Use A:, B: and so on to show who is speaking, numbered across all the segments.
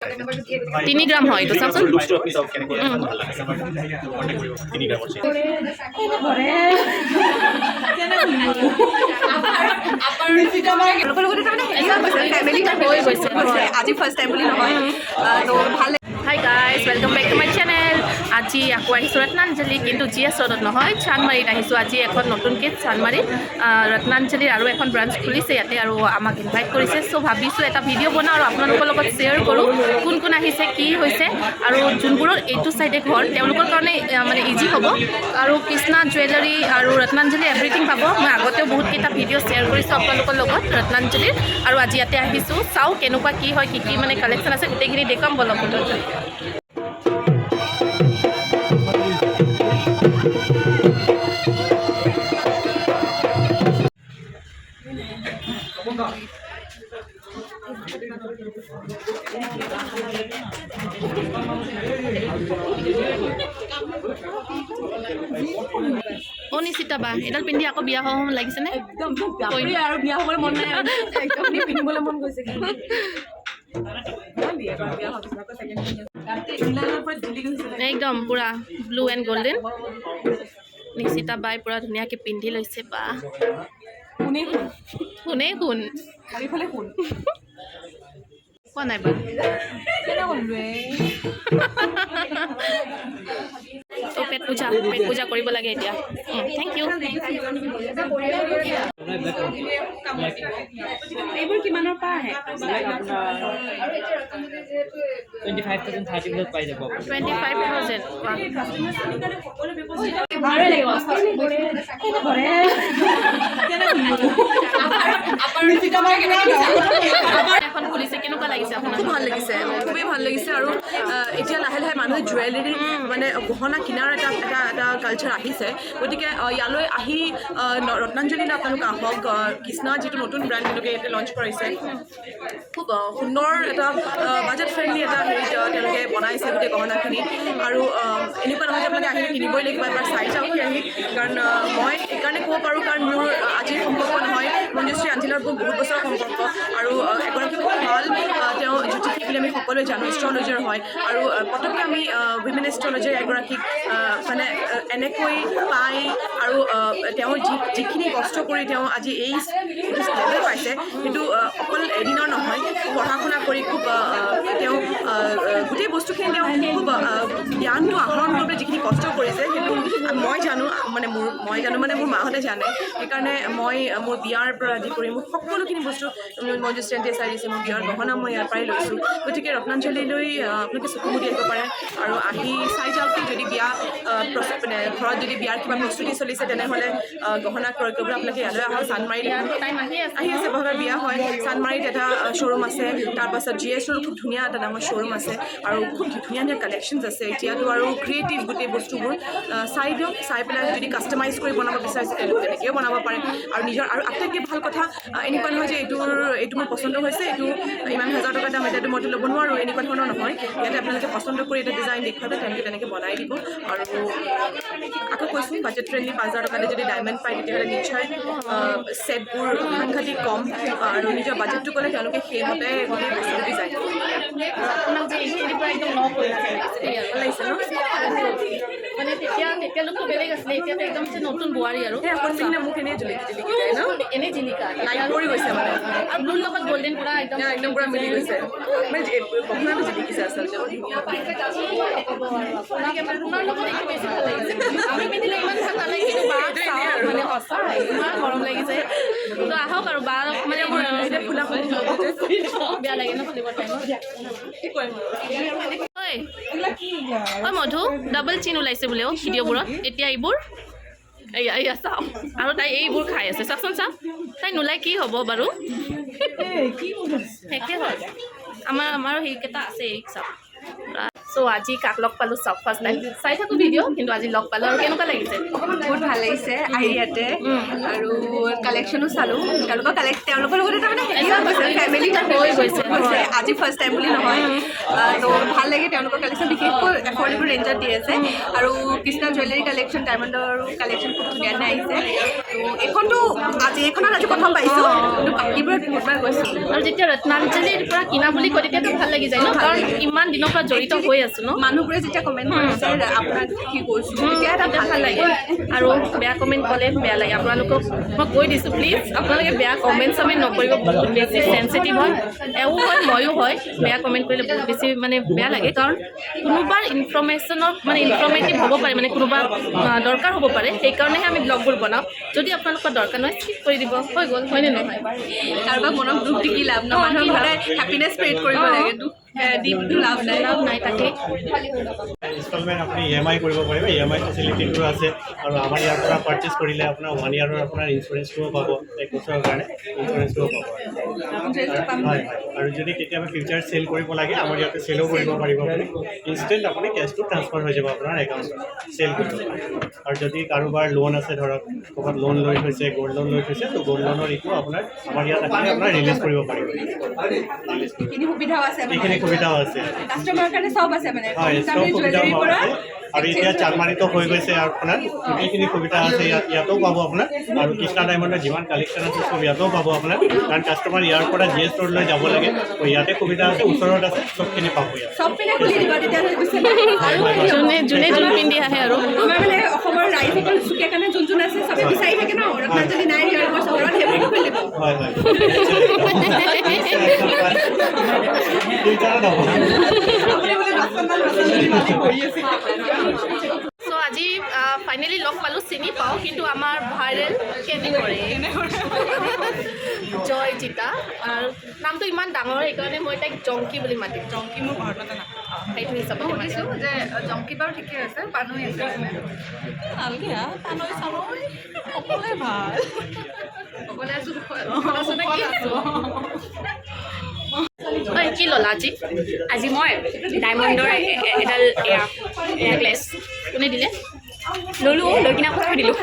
A: 3 গ্ৰাম হয় এইটো চাওকচোন।
B: আজি ফাৰ্ষ্ট টাইম বুলি নহয় তো ভাল।
A: Hi guys, welcome back to my channel. আজি আকৌ আহিছোঁ ৰত্নাঞ্জলি, কিন্তু GS ৰোডত নহয়, চানমাৰীত আহিছোঁ। আজি এখন নতুনকৈ চানমাৰীত ৰত্নাঞ্জলিৰ আৰু এখন ব্ৰাঞ্চ খুলিছে ইয়াতে, আৰু আমাক ইনভাইট কৰিছে। চ' ভাবিছোঁ এটা ভিডিঅ' বনাওঁ আৰু আপোনালোকৰ লগত শ্বেয়াৰ কৰোঁ কোন কোন আহিছে, কি হৈছে, আৰু যোনবোৰৰ এইটো চাইডে ঘৰ তেওঁলোকৰ কাৰণে মানে ইজি হ'ব। আৰু কৃষ্ণা জুৱেলাৰী আৰু ৰত্নাঞ্জলি এভৰিথিং পাব। মই আগতেও বহুতকেইটা ভিডিঅ' শ্বেয়াৰ কৰিছোঁ আপোনালোকৰ লগত ৰত্নাঞ্জলিৰ, আৰু আজি ইয়াতে আহিছোঁ। চাওঁ কেনেকুৱা কি হয়, কি মানে কালেকশ্যন আছে, গোটেইখিনি দেখুৱাম বলক। নিচিতা বা এডাল পিন্ধি আকৌ বিয়া হওঁ লাগিছেনে?
B: একদম আৰু বিয়া হ'বলৈ মন নাই, একদম পিন্ধিবলৈ মন গৈছে।
A: একদম পুৰা ব্লু এণ্ড গল্ডেন। নিচিতা বাই পুৰা ধুনীয়াকৈ পিন্ধি লৈছে। বা কোনে কোন কোৱা নাই বা তো পেট পূজা কৰিব লাগে এতিয়া। Thank you.
B: এইবোৰ কিমানৰ পৰা আহে?
C: 25,000 30,000 পাই যাব।
A: 25,000 এখন খুলিছে, কেনেকুৱা লাগিছে আপোনাৰ?
B: খুব ভাল লাগিছে, খুবেই ভাল লাগিছে। আৰু এতিয়া লাহে লাহে মানুহে জুৱেলাৰী মানে গহনা কিনাৰ এটা কালচাৰ আহিছে। গতিকে ইয়ালৈ আহি ৰত্নাঞ্জলিলৈ আপোনালোকে আহক। কৃষ্ণা যিটো নতুন ব্ৰেণ্ড তেওঁলোকে ইয়াতে লঞ্চ কৰিছে, খুব সুন্দৰ এটা বাজেট ফ্ৰেণ্ডলি এটা হেৰি তেওঁলোকে বনাইছে গোটেই গহনাখিনি। আৰু এনেকুৱা নহয় যে আপোনালোকে আহিলে কিনিবই লাগিব, এবাৰ চাই যাওক আহি। কাৰণ মই এইকাৰণে ক'ব পাৰোঁ, কাৰণ মোৰ আজিৰ সম্পৰ্ক নহয়, মঞ্জুশ্ৰী আঞ্জিলাৰ বহুত বছৰৰ সম্পৰ্ক। আৰু এগৰাকী খুব ভাল, তেওঁ জ্যোতিষী বুলি আমি সকলোৱে জানো, এষ্ট্ৰলজাৰ হয়। আৰু পটককৈ আমি উইমেন এষ্ট্ৰলজাৰ এগৰাকীক মানে এনেকৈ পাই, আৰু তেওঁ যিখিনি কষ্ট কৰি তেওঁ আজি এই লেভেল পাইছে, সেইটো অকল এদিনৰ নহয়, পঢ়া শুনা কৰি খুব তেওঁ গোটেই বস্তুখিনি তেওঁ খুব জ্ঞানটো আহৰণ কৰিবলৈ যিখিনি কষ্ট কৰিছে, সেইটো মই জানো, মানে মোৰ মাহঁতে জানে। সেইকাৰণে মই মোৰ বিয়াৰ পৰা আদি কৰি মোৰ সকলোখিনি বস্তু মঞ্জুশ্ৰী আণ্টিয়ে চাই দিছে। মোৰ বিয়াৰ গহনা মই ইয়াৰ পৰাই লৈছোঁ। গতিকে ৰত্নাঞ্জলিলৈ আপোনালোকে চকু মুদি আহিব পাৰে, আৰু আহি চাই যাওক। যদি বিয়া মানে ঘৰত যদি বিয়াৰ কিবা প্ৰস্তুতি চলিছে, তেনেহ'লে গহনা ক্ৰয় কৰিবলৈ আপোনালোকে ইয়ালৈ আহক। চানমাৰীত আহি আছে, বহাগৰ বিয়া হয়। চানমাৰীত এটা শ্ব'ৰুম আছে, তাৰপাছত GS ৰোড খুব ধুনীয়া এটা ডাঙৰ শ্ব'ৰুম আছে, আৰু খুব ধুনীয়া ধুনীয়া কালেকশ্যনছ আছে এতিয়াতো, আৰু ক্ৰিয়েটিভ গোটেই বস্তুবোৰ চাই দিয়ক। চাই পেলাই যদি কাষ্টমাইজ কৰি বনাব বিচাৰিছে তেওঁলোকে তেনেকৈও বনাব পাৰে। আৰু নিজৰ আৰু আটাইতকৈ ভাল কথা, এনেকুৱা নহয় যে এইটো মোৰ পচন্দ হৈছে, এইটো ইমান 1000 টকা দাম, এতিয়াতো মইতো ল'ব নোৱাৰোঁ, এনেকুৱা ধৰণৰ নহয়। ইয়াতে আপোনালোকে পচন্দ কৰি এটা ডিজাইন দেখুৱাবে, তেওঁলোকে তেনেকৈ বনাই দিব। আৰু আকৌ কৈছোঁ, বাজেট ফ্ৰেণ্ডলি 5000 টকাতে যদি ডায়মণ্ড পায়, তেতিয়াহ'লে নিশ্চয় ছেটবোৰ সাংঘাতিক কম, আৰু নিজৰ বাজেটটো ক'লে তেওঁলোকে সেইমতে গোটেই বস্তুটো ডিজাইন লাগিছে ন।
A: মানে তেতিয়ালৈকে বেলেগ আছিলে, এতিয়াতো একদম নতুন বোৱাৰী আৰু
B: মোক এনেই জিলিকি যায় ন,
A: এনেই জিলিকা
B: লাইট পৰি গৈছে মানে,
A: আৰু ব্লুৰ লগত গল্ডেন পুৰা একদম
B: পুৰা মিলি গৈছে। মানে গহনাটো জিলিকিছে আচলতে।
A: আপোনাৰ লগত একো বেছি ভাল লাগিছে। আমি পিন্ধিলে ইমান ভাল নালাগে, কিন্তু বা মানে সঁচা ইমান মৰম লাগিছে। তো আহক, আৰু বা মানে মোৰ
B: ফুলা
A: বেয়া লাগে ন খুলিব টাইমত। ঐ মধু, ডাবল চিন ওলাইছে বোলে ভিডিঅ'বোৰত এতিয়া। এইবোৰ এয়া চাওক, আৰু তাই এইবোৰ খাই আছে, চাওকচোন চাওক। তাই নোলাই কি হ'ব বাৰু, শেষে হয়। আমাৰো সেইকেইটা আছে, এই চাওক। চ' আজি কাক লগ পালোঁ চাওক, ফাৰ্ষ্ট টাইম চাই থাকোঁ ভিডিঅ', কিন্তু আজি লগ পালোঁ। আৰু কেনেকুৱা লাগিছে?
B: বহুত ভাল লাগিছে আহি ইয়াতে, আৰু কালেকশ্যনো চালোঁ। তেওঁলোকৰ লগতে তাৰমানে ফেমিলি হৈ গৈছে। আজি ফাৰ্ষ্ট টাইম বুলি নহয়, তো ভাল লাগে তেওঁলোকৰ কালেকশ্যন। বিশেষকৈ
D: এফৰ্ডেবল ৰেঞ্জত দি আছে আৰু কৃষ্ণা জুৱেলাৰী কালেকশ্যন ডায়মণ্ডৰ কালেকশ্যন খুব ধুনীয়া আহিছে তো এইখনতো এইখনত আজি প্ৰথম পাইছোঁ কিন্তু বাকীবোৰত বহুতবাৰ গৈছোঁ
A: আৰু যেতিয়া ৰত্নাঞ্জলীৰ পৰা কিনা বুলি কয় তেতিয়াতো ভাল লাগি যায় ন কাৰণ ইমান দিনৰ পৰা জড়িত হৈ আছোঁ ন
D: মানুহবোৰে যেতিয়া কমেণ্ট কৰিছে আপোনাক কি কৈছোঁ তেতিয়া এটা
A: ভাল লাগে আৰু বেয়া কমেণ্ট ক'লে বেয়া লাগে আপোনালোকক মই কৈ দিছোঁ প্লিজ আপোনালোকে বেয়া কমেণ্ট চমেণ্ট নকৰিব বহুত বেছি চেঞ্চিটিভ হয় এও হয় ময়ো হয় বেয়া কমেণ্ট কৰিলে বহুত বেছি মানে বেয়া লাগে কাৰণ কোনোবাৰ ইনফৰ্মেশ্যনত মানে ইনফৰ্মেটিভ হ'ব পাৰে মানে কোনোবা দৰকাৰ হ'ব পাৰে সেইকাৰণেহে আমি ব্লগবোৰ বনাওঁ যদি আপোনালোকৰ দৰকাৰ নহয় স্কিপ কৰি দিব হৈ গ'ল হয়নে নহয়
D: কাৰোবাক মনত দুখ দি কি লাভ ন মানুহক সদায় হেপিনেছ স্প্ৰেড কৰিব লাগে দুখ দি লাভ নাই
A: তাকে
E: ইনষ্টলমেণ্ট আপুনি EMI কৰিব পাৰিব EMI ফেচিলিটিটো আছে আৰু আমাৰ ইয়াৰ পৰা পাৰ্চেছ কৰিলে আপোনাৰ 1 ইয়াৰৰ আপোনাৰ ইঞ্চুৰেঞ্চটোও পাব 1 বছৰৰ কাৰণে ইঞ্চুৰেঞ্চটোও পাব হয় আৰু যদি কেতিয়াবা ফিউচাৰ চেল কৰিব লাগে আমাৰ ইয়াতে চেলো কৰিব পাৰিব আপুনি ইনষ্টেণ্ট আপুনি কেছটো ট্ৰান্সফাৰ হৈ যাব আপোনাৰ একাউণ্টত চেল কৰিব আৰু যদি কাৰোবাৰ লোন আছে ধৰক ক'ৰবাত লোন লৈ থৈছে গ'ল্ড লোন লৈ থৈছে তো গ'ল্ড লোনৰ ইটো আপোনাৰ আমাৰ ইয়াত আহিলে আপোনাৰ ৰিলিজ কৰিব পাৰিব
D: এইখিনি সুবিধাও আছে
E: এইখিনি সুবিধাও আছে
D: কাষ্টমাৰৰ কাৰণে চব আছে মানে
E: হয় চব সুবিধা পাব আৰু এতিয়া চানমাৰিতো হৈ গৈছে আৰু আপোনাৰ গোটেইখিনি সুবিধা আছে ইয়াতো পাব আপোনাৰ আৰু কৃষ্ণা ডায়মণ্ডৰ যিমান কালেকশ্যন আছে চব ইয়াতো পাব আপোনাৰ কাৰণ কাষ্টমাৰ ইয়াৰ পৰা GS ষ্ট'ৰলৈ যাব লাগে তো ইয়াতে সুবিধা আছে ওচৰত আছে চবখিনি পাব ইয়াত
D: চব পিনে খুলি দিব তেতিয়া
A: যোনে যোন পিন্ধি আহে আৰু
D: আমাৰ মানে অসমৰ ৰাইজসকল চুকে কাৰণে যোন যোন আছে চবে বিচাৰি থাকে ন ৰত্নাঞ্জলী নাই তেওঁলোকৰ চহৰত সেইবোৰতো খুলি দিব
E: হয় হয়
A: চ' আজি ফাইনেলি লগ পালোঁ চিনি পাওঁ কিন্তু আমাৰ ভাইৰেল কেনে কৰে জয় জিতা আৰু নামটো ইমান ডাঙৰ সেইকাৰণে মই তাইক জংকি বুলি মাতিম
D: জংকি মোৰ ঘৰত নাথাকে
A: সেইটো হিচাপত
D: সুধিছোঁ যে জংকি বাৰু ঠিকে আছে পানৈ আছে ভালকে পানৈ চানৈ সকলোৱে ভাল সকলোৱে আছোঁ
A: কি ল'লা আজি
D: আজি মই ডায়মণ্ডৰ এডাল নেকলেছ
A: কোনে দিলে
D: ল'লোঁ লৈ কিনে আকৌ থৈ দিলোঁ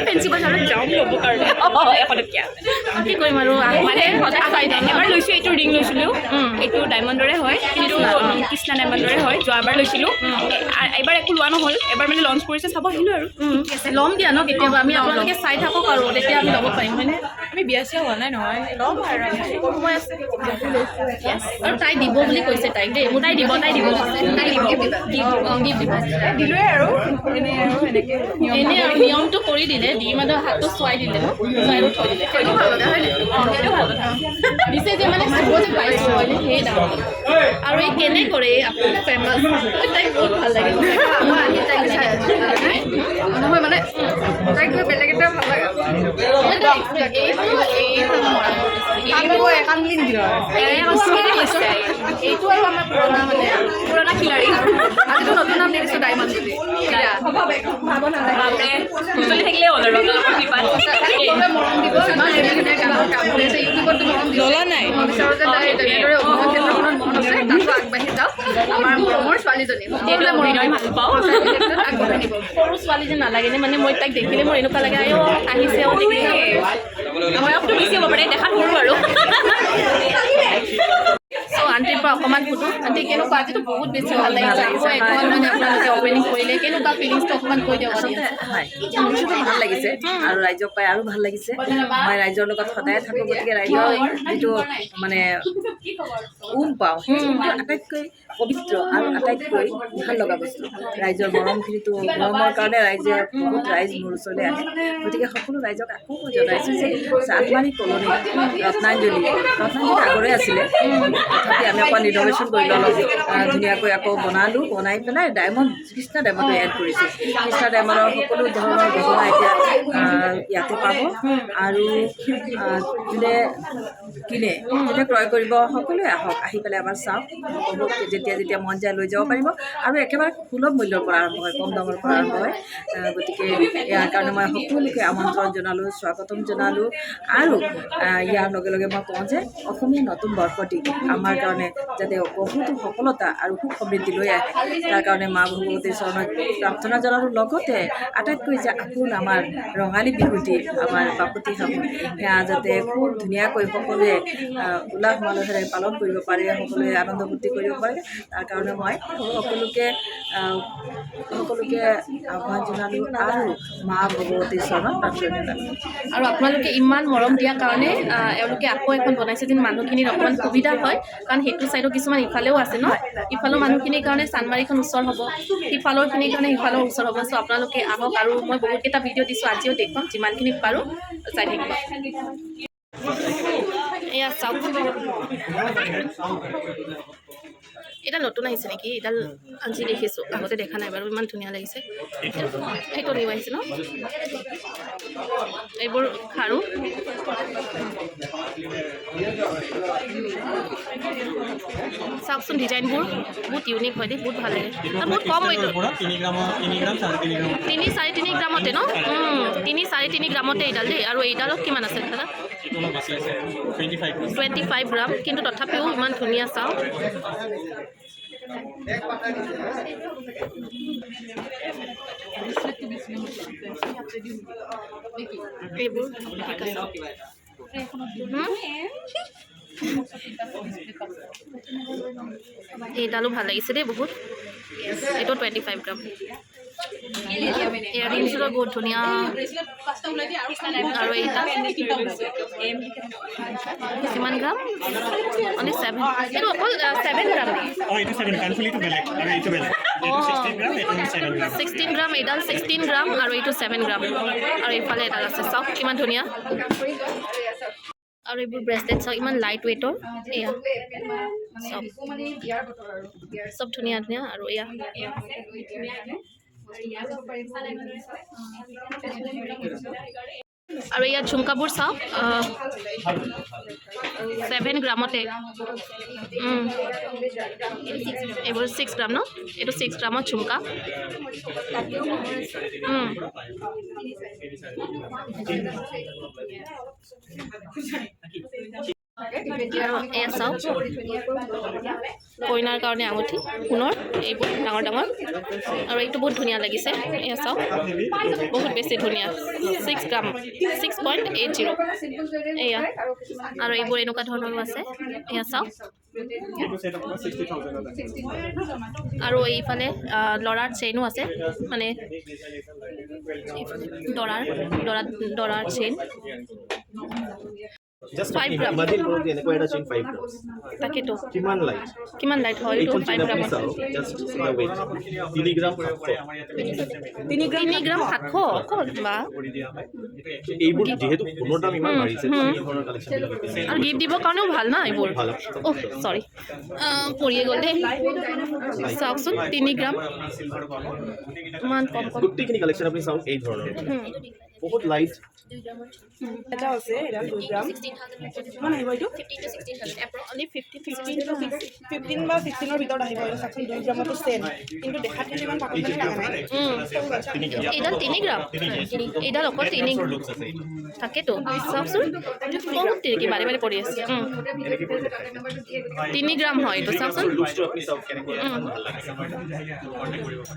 D: ফেঞ্চি বজাৰত যাওঁ ল'ব কাৰণে 100 টকীয়া
A: কি কৰিম আৰু
D: মানে এবাৰ লৈছোঁ এইটো ৰিং লৈছিলোঁ এইটো ডায়মণ্ডৰে হয় কিন্তু কৃষ্ণা ডায়মণ্ডৰে হয় যোৱাবাৰ লৈছিলোঁ এইবাৰ একো লোৱা নহ'ল এবাৰ মানে লঞ্চ কৰিছে চাব আহিলোঁ আৰু
A: ল'ম দিয়া ন কেতিয়াবা আমি আপোনালোকে চাই থাকক আৰু তেতিয়া আমি ল'ব পাৰিম হয়নে
D: আমি বিয়া চিয়া হোৱা নাই নহয় ল'ম আৰু
A: সময় আছে আৰু তাই দিব বুলি কৈছে তাইক দেই মোৰ
D: তাই দিব দিলোৱে আৰু এনেই আৰু এনেকৈ
A: এনেই আৰু নিয়মটো কৰি দিলে দি মানে হাতটো চুৱাই দিলে ন চুৱাই আৰু থৈ দিলে সেইটো ভাল কথা হয়নে
D: সেইটো ভাল কথা
A: দিছে যে মানে চুব যে পাইছোঁ হয়নে সেই দাম আৰু এই কেনে কৰে আপোনাৰ ফেমাছ তাইক বহুত ভাল লাগে মই আহি তাইক চাই আছোঁ
D: নহয় মানে তাইক বেলেগ এটা ভাল লাগে
A: এইটো আৰু আমাৰ পুৰণা খিলাৰী
D: আজিতো নতুন নাম দিছোঁ ডায়মণ্ডজলী ভাব নালাগে চলি থাকিলে হ'ল আৰু মৰম দিব ইমান কাম কৰি আছে ইউটিউবতো মৰম জ্বলা নাই বিচাৰোঁ যে তাই তেনেদৰে অভিনয় ক্ষেত্ৰখনত মন আছে তাতো আগবাঢ়ি যাওক আমাৰ মৰমৰ ছোৱালীজনী সকলোৱে মৰম ভাল পাওঁ আগবঢ়াই নিব
A: সৰু ছোৱালী যে নালাগে নে মানে মই তাইক দেখিলে মোৰ এনেকুৱা লাগে আয়ো আহিছে
D: বয়সটো বেছি হ'ব পাৰে দেখাত সৰু আৰু
A: চ' আণ্টিৰ পৰা অকণমান সুধোঁ আণ্টি কেনেকুৱা আজিতো বহুত বেছি ভাল লাগিছে আকৌ এখন মানে আপোনালোকে অপেনিং কৰিলে কেনেকুৱা ফিলিংছটো অকণমান কৈ দিয়ক
F: হয় মোৰতো ভাল লাগিছে আৰু ৰাইজক পাই আৰু ভাল লাগিছে মই ৰাইজৰ লগত সদায় থাকোঁ গতিকে ৰাইজৰ যিটো মানে পাওঁ সেইটো আটাইতকৈ পবিত্ৰ আৰু আটাইতকৈ ভাল লগা বস্তু ৰাইজৰ মৰমখিনিতো মৰমৰ কাৰণে ৰাইজে বহুত ৰাইজ মোৰ ওচৰলৈ আহে গতিকে সকলো ৰাইজক আকৌ মই জনাইছোঁ যে চান্দমাৰী কলনী ৰত্নাঞ্জলী আগৰে আছিলে তথাপি আমি অকণ ৰিন'ভেশ্যন কৰি ল'লোঁ ধুনীয়াকৈ আকৌ বনাই পেলাই কৃষ্ণা ডায়মণ্ডটো এড কৰিছোঁ কৃষ্ণা ডায়মণ্ডৰ সকলো ধৰণৰ গহনা এতিয়া ইয়াতে পাব আৰু যোনে কিনে যোনে ক্ৰয় কৰিব সকলোৱে আহক আহি পেলাই আমাৰ চাওক যেতিয়া মন যায় লৈ যাব পাৰিব আৰু একেবাৰে সুলভ মূল্যৰ পৰা আৰম্ভ হয় কম দামৰ পৰা আৰম্ভ হয় গতিকে ইয়াৰ কাৰণে মই সকলোকে আমন্ত্ৰণ জনালোঁ স্বাগতম জনালোঁ আৰু ইয়াৰ লগে লগে মই কওঁ যে অসমীয়া নতুন বৰ্ষটি আমাৰ কাৰণে যাতে বহুতো সফলতা আৰু সুখ সমৃদ্ধি লৈ আহে তাৰ কাৰণে মা ভগৱতীৰ চৰণত প্ৰাৰ্থনা জনাৰ লগতে আটাইতকৈ যে আপোন আমাৰ ৰঙালী বিহুটি আমাৰ বাপতি সাহোন সেয়া যাতে খুব ধুনীয়াকৈ সকলোৱে উল্লাস মালহেৰে পালন কৰিব পাৰে সকলোৱে আনন্দ ফূৰ্তি কৰিব পাৰে তাৰ কাৰণে মই সকলোকে আহ্বান জনালোঁ আৰু মা ভগৱতীৰ চৰণত প্ৰাৰ্থনা জনালোঁ
A: আৰু আপোনালোকে ইমান মৰম দিয়াৰ কাৰণে এওঁলোকে আকৌ এখন বনাইছে যেন মানুহখিনিৰ অকণমান সুবিধা হয় কাৰণ সেইটো ছাইডত কিছুমান ইফালেও আছে ন ইফালৰ মানুহখিনিৰ কাৰণে চানমাৰিখন ওচৰ হ'ব সিফালৰখিনিৰ কাৰণে সিফালৰ ওচৰ হ'ব চ' আপোনালোকে আহক আৰু মই বহুতকেইটা ভিডিঅ' দিছোঁ আজিও দেখুৱাম যিমানখিনি পাৰোঁ চাই থাকিব এয়া চাওক এটা নতুন আহিছে নেকি এডাল আজি দেখিছোঁ আগতে দেখা নাই বাৰু ইমান ধুনীয়া লাগিছে সেইটো নিউ আহিছে ন এইবোৰ খাৰু চাওকচোন ডিজাইনবোৰ বহুত ইউনিক হয় দেই বহুত ভাল লাগে আৰু বহুত কম এইটো 3-4.5 গ্ৰামতে ন 3-4.5 গ্ৰামতে এইডাল দেই আৰু এইডালত কিমান আছে দাদা 25 গ্ৰাম কিন্তু তথাপিও ইমান ধুনীয়া চাওঁ এইবোৰ এইডালো ভাল লাগিছে দেই বহুত এইটো 25 গ্ৰাম ইয়াৰিংছটো বহুত ধুনীয়া আৰু এইটা কিমান গ্ৰাম অনলি 7 এইটো অকল 7 গ্ৰাম নেকি 16 গ্ৰাম এইডাল 16 গ্ৰাম আৰু এইটো 7 গ্ৰাম আৰু এইফালে এডাল আছে চাওক কিমান ধুনীয়া আৰু এইবোৰ ব্ৰেচলেট চাওক ইমান লাইট ৱেইটৰ এয়া চব ধুনীয়া ধুনীয়া আৰু এয়া আৰু ইয়াত ঝুমকাবোৰ চাওক 7 গ্ৰামতে এইবোৰ 6 গ্ৰাম ন এইটো 6 গ্ৰামত ঝুমকা আৰু এয়া চাওক কইনাৰ কাৰণে আঙুঠি সোণৰ এইবোৰ ডাঙৰ ডাঙৰ আৰু এইটো বহুত ধুনীয়া লাগিছে এয়া চাওক বহুত বেছি ধুনীয়া 6 গ্ৰাম 6.80 এয়া আৰু এইবোৰ এনেকুৱা ধৰণৰো আছে এয়া চাওক আৰু এইফালে ল'ৰাৰ চেইনো আছে মানে দৰাৰ চেইন
G: Just
A: 5 গ্ৰাম
G: imagine কৰক এনেকুৱা এটা চেইন 5 গ্ৰাম
A: তাকেতো
G: কিমান লাইট
A: হয় এইটো 5 গ্ৰাম
G: জাষ্ট the weight 3 গ্ৰাম
A: 3 গ্ৰাম 700 অকল বা
G: এইবোৰ যেহেতু সোণৰ দাম ইমান বাঢ়িছে এই ধৰণৰ কালেকশ্যন
A: আৰু গিফ্ট দিবৰ কাৰণেও ভাল না এইবোৰ অহ চৰি পৰিয়ে গ'ল দেই চাওকচোন 3 গ্ৰাম ইমান কম
G: গোটেইখিনি কালেকশ্যন আপুনি চাওক এই ধৰণৰ বহুত লাইট
B: এটা আছে এটা 2 গ্ৰাম কিমান আহিব এইটো 15 বা 16 ভিতৰত আহিব এইটো চাকচোন 2 গ্ৰামতো চেম কিন্তু দেখাত ইমান পাতল লগা নাই
A: এইডাল 3 গ্ৰাম এইডাল অকল 3 তাকেতো চাওকচোন বহুত তিৰিকি বাৰে বাৰে পৰি আছে 3 গ্ৰাম হয় এইটো চাওকচোন
G: লুকটো আপুনি চাওক কেনেকৈ ভাল লাগে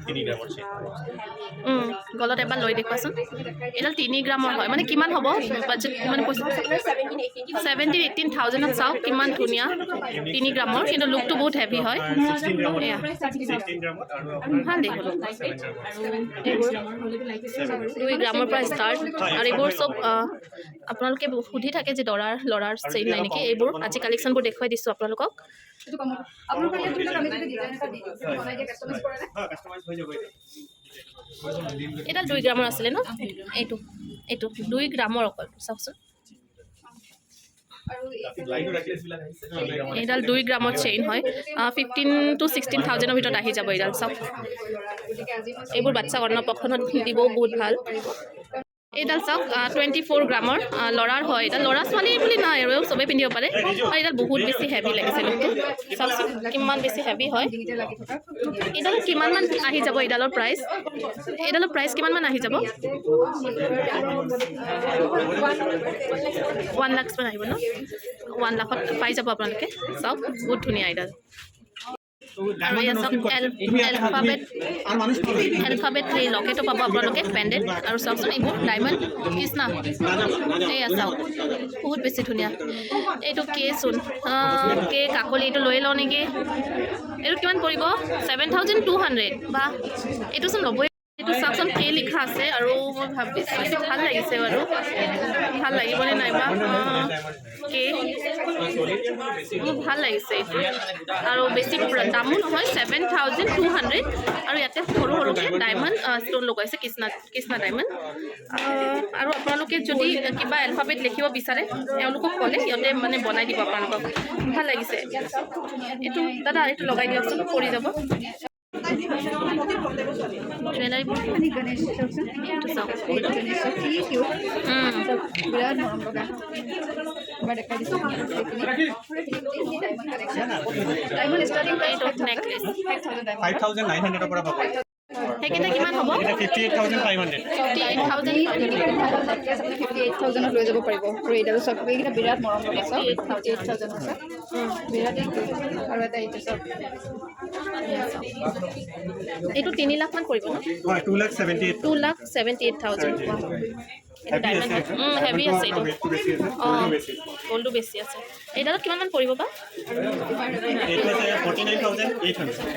G: 3 গ্ৰামৰ চেইন
A: গলত এবাৰ লৈ দেখুৱাচোন এইডাল 3 গ্ৰামৰ হয় মানে কিমান হ'ব বাজেট কিমান পইচা 17-18,000ত চাওক কিমান ধুনীয়া 3 গ্ৰামৰ কিন্তু লুকটো বহুত হেভি হয় এয়া ভাল দেখোন এইবোৰ 2 গ্ৰামৰ পৰা ষ্টাৰ্ট আৰু এইবোৰ চব আপোনালোকে সুধি থাকে যে ল'ৰাৰ চেইন নাই নেকি এইবোৰ আজি কালেকশ্যনবোৰ দেখুৱাই দিছোঁ আপোনালোকক এইডাল 2 গ্ৰামৰ আছিলে ন এইটো 2 গ্ৰামৰ অকল চাওকচোন এইডাল 2 গ্ৰামৰ চেইন হয় 15-16,000ৰ ভিতৰত আহি যাব এইডাল চাওক এইবোৰ বাচ্ছা অন্নপ্ৰসনত দিবও বহুত ভাল এইডাল চাওক 24 গ্ৰামৰ ল'ৰাৰ হয় এইডাল ল'ৰা ছোৱালী বুলি নাই আৰু চবেই পিন্ধিব পাৰে আৰু এইডাল বহুত বেছি হেভি লাগিছে লোকটো চাওকচোন কিমান বেছি হেভি হয় এইডাল কিমানমান আহি যাব এইডালৰ প্ৰাইচ কিমানমান আহি যাব 1 লাখমান আহিব ন 1 লাখত পাই যাব আপোনালোকে চাওক বহুত ধুনীয়া এইডাল আৰু এয়া চাওক এলফাবেট এই লকেটো পাব আপোনালোকে পেণ্ডেণ্ট আৰু চাওকচোন এইবোৰ ডায়মণ্ড কৃষ্ণা এয়া চাওক বহুত বেছি ধুনীয়া এইটো কেচোন কে কাকলি এইটো লৈ লওঁ নেকি এইটো কিমান পৰিব 7,200 বা এইটোচোন ল'বই এইটো চাওকচোন কে লিখা আছে আৰু মই ভাবিছোঁ এইটো ভাল লাগিছে বাৰু ভাল লাগিবনে নাইবা কে মোৰ ভাল লাগিছে এইটো আৰু বেছি দামো নহয় 7,200 আৰু ইয়াতে সৰু সৰুকৈ ডায়মণ্ড ষ্ট'ন লগাইছে কৃষ্ণা ডায়মণ্ড আৰু আপোনালোকে যদি কিবা এলফাবেট লিখিব বিচাৰে তেওঁলোকক ক'লে সিহঁতে মানে বনাই দিব আপোনালোকক ভাল লাগিছে এইটো দাদা এইটো লগাই দিয়কচোন পৰি যাব জুৱেলাৰী নেকলেছ
E: 5,900 পৰা পাব
A: সেইকেইটা কিমান হ'ব
E: 58,500
D: 58,000 লৈ যাব পাৰিব আৰু এইডাল চব এইকেইটা বিৰাট মৰম লগা চব 58,000 আছে বিৰাট আৰু এটা এইটো চব
A: এইটো 3 লাখমান পৰিব ন 2,78,000 এইটো ডায়মণ্ড হেভি আছে এইটো অঁ গ'ল্ডটো বেছি আছে এইডালত কিমানমান পৰিব বা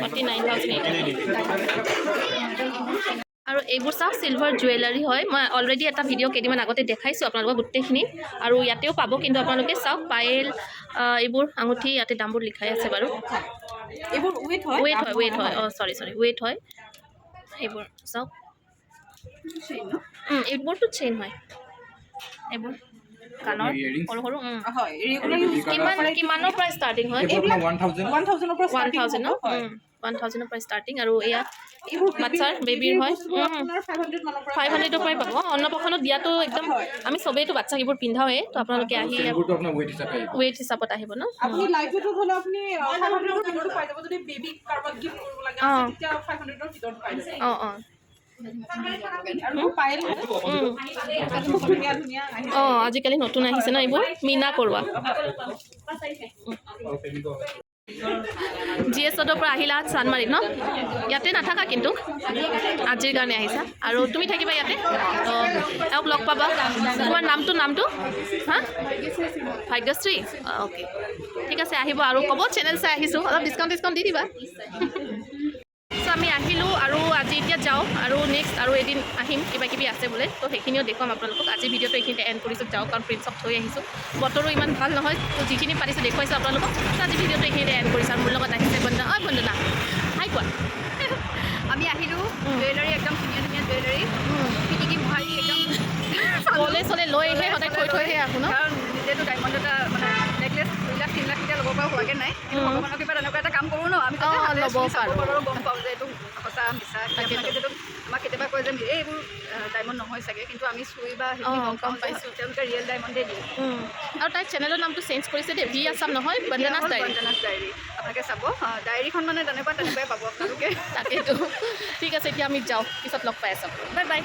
A: 49,800 আৰু এইবোৰ চাওক চিলভাৰ জুৱেলাৰী হয় মই অলৰেডি এটা ভিডিঅ' কেইদিনমান আগতে দেখাইছোঁ আপোনালোকক গোটেইখিনি আৰু ইয়াতেও পাব কিন্তু আপোনালোকে চাওক পায়েল এইবোৰ আঙুঠি ইয়াতে দামবোৰ লিখাই আছে বাৰু
B: এইবোৰ
A: ৱেইট হয় অঁ চৰি ৱেইট হয় এইবোৰ চাওক এইবোৰতো চেইন হয় এইবোৰ কাণৰ সৰু সৰু কিমানৰ পৰা ষ্টাৰ্টিং হয় 1,000 ন 1,000 পৰা ষ্টাৰ্টিং আৰু এয়া বাচ্চাৰ বেবীৰ হয় 500 পৰাই পাব অন্নপ্ৰসনত দিয়াটো একদম আমি চবেইতো বাচ্চাক এইবোৰ পিন্ধাওৱে তো আপোনালোকে আহি ৱেইট হিচাপত আহিব ন অঁ অঁ অঁ আজিকালি নতুন আহিছে ন এইবোৰ মীনা কৰোৱা GSৰ পৰা আহিলা চানমাৰীত ন ইয়াতে নাথাকা কিন্তু আজিৰ কাৰণে আহিছা আৰু তুমি থাকিবা ইয়াতে এওঁক লগ পাবা তোমাৰ নামটো হা ভাগ্যশ্ৰী অ'কে ঠিক আছে আহিব আৰু ক'ব চেনেল চাই আহিছোঁ অলপ ডিছকাউণ্ট দি দিবা চ' আমি আহিলোঁ আৰু আজি এতিয়া যাওঁ আৰু নেক্সট আৰু এদিন আহিম কিবা কিবি আছে বোলে তো সেইখিনিও দেখুৱাম আপোনালোকক আজি ভিডিঅ'টো এইখিনিতে এণ্ড কৰিছোঁ যাওঁ কাৰণ প্ৰিন্সক থৈ আহিছোঁ বতৰো ইমান ভাল নহয় তো যিখিনি পাৰিছোঁ দেখুৱাইছোঁ আপোনালোকক তো আজি ভিডিঅ'টো এইখিনিতে এণ্ড কৰিছোঁ আৰু মোৰ লগত আহিছে বন্দনা বন্দনা হাই কোৱা
D: আমি আহিলোঁ জুৱেলাৰী একদম ধুনীয়া জুৱেলাৰী পিটিকি মোহাৰি একদম
A: কলে চলে লৈহে সদায় থৈহে আহোঁ ন
D: কাৰণ নিজেতো ডায়মণ্ড এটা মানে নেকলেছ 2 লাখ 3 লাখ এতিয়া ল'ব পৰা হোৱাকৈ নাই কিন্তু ভগৱানৰ কিবা তেনেকুৱা এটা কাম কৰোঁ ন আমি
A: ল'ব পাৰোঁ
D: গম পাওঁ যে এইটো সঁচা মিছা যিহেতু আমাক কেতিয়াবা কয় যে এইবোৰ ডায়মণ্ড নহয় চাগে কিন্তু আমি চুই বা গম পাইছোঁ তেওঁলোকে ৰিয়েল ডায়মণ্ডে দিয়ে
A: আৰু তাইৰ চেনেলৰ নামটো চেঞ্জ কৰিছে দেই ভি আছাম নহয় বন্দনাছ ডায়েৰী
D: আপোনালোকে চাব ডায়েৰীখন মানে তেনেকুৱাই পাব আপোনালোকে
A: তাকেইতো ঠিক আছে এতিয়া আমি যাওঁ পিছত লগ পাই আছোঁ বাই বাই